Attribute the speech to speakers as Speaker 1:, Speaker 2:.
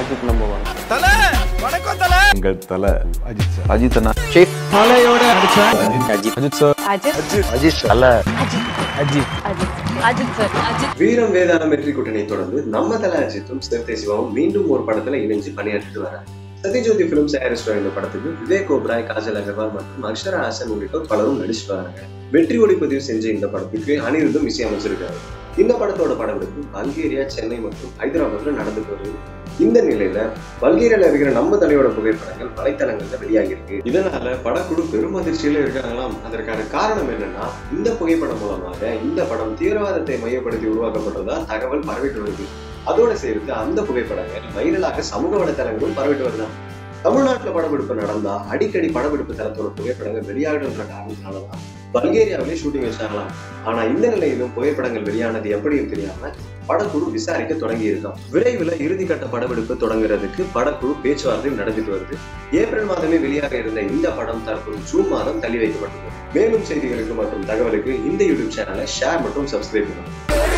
Speaker 1: Ajith number 1.
Speaker 2: தல வணக்கம் தல.
Speaker 3: எங்கள் தல அஜித் சார்.
Speaker 1: அஜித் அண்ணா
Speaker 2: ஷேப் தலையோட அடிச்ச
Speaker 1: Ajith sir.
Speaker 3: Ajith sir.
Speaker 1: Thala
Speaker 4: Ajith sir.
Speaker 5: வீரம் வேதாளம் வெற்றி கூட்டணி தொடர்ந்து நம்ம தல அஜித்தும் சிறுத்தை சிவாவும் மீண்டும் ஒரு படத்துல இணைஞ்சு பணியாற்றிட்டு வராங்க. சத்யஜோதி பிலிம்ஸ் தயாரிச்சிட்டு இந்த படத்துக்கு விவேக் ஓப்ராய், காஜல் அகர்வால் மற்றும் அக்ஷரா ஹாசன் உள்ளிட்டோர் பலரும் நடிச்சுட்டு வராங்க. வெற்றி ஒளிப்பதிவு செஞ்ச இந்த படத்துக்கு அனிருத்தும் இசையமைச்சிருக்காரு. இந்த படத்தோட படப்பிடிப்பு பல்கேரியா, சென்னை மற்றும் ஹைதராபாத்ல நடந்துட்டு வருது. இந்த நிலையில பல்கேரியால இருக்கிற நம்ம தலையோட புகைப்படங்கள் வலைத்தளங்கள்ல வெளியாகி இருக்கு. இதனால படக்குழு பெரும் அதிர்ச்சியில இருக்காங்களாம். அதற்கான காரணம் என்னன்னா, இந்த புகைப்படம் மூலமாக இந்த படம் தீவிரவாதத்தை மையப்படுத்தி உருவாக்கப்பட்டதா தகவல் பரவிட்டு வருது. அதோட சேர்த்து அந்த புகைப்படங்கள் வைரலாக சமூக வலைத்தளங்களும் பரவிட்டு வருதான். தமிழ்நாட்டுல படப்பிடிப்பு நடந்தா அடிக்கடி படப்பிடிப்பு தளத்தோட புகைப்படங்கள் வெளியாகின்ற காரணத்தினாலதான் பல்கேரியாவிலே ஷூட்டிங் வச்சாங்களாம். ஆனா இந்த நிலையிலும் புகைப்படங்கள் வெளியானது எப்படின்னு தெரியாம படக்குழு விசாரிக்க தொடங்கி இருக்கான். விரைவில் இறுதிக்கட்ட படப்பிடிப்பு தொடங்குறதுக்கு படக்குழு பேச்சுவார்த்தை நடந்துட்டு வருது. ஏப்ரல் மாதமே வெளியாக இருந்த இந்த படம் தற்போது ஜூன் மாதம் தள்ளி வைக்கப்பட்டது. மேலும் செய்திகளுக்கு மற்றும் தகவலுக்கு இந்த யூடியூப் சேனலை ஷேர் மற்றும் சப்ஸ்கிரைப் பண்ணுங்க.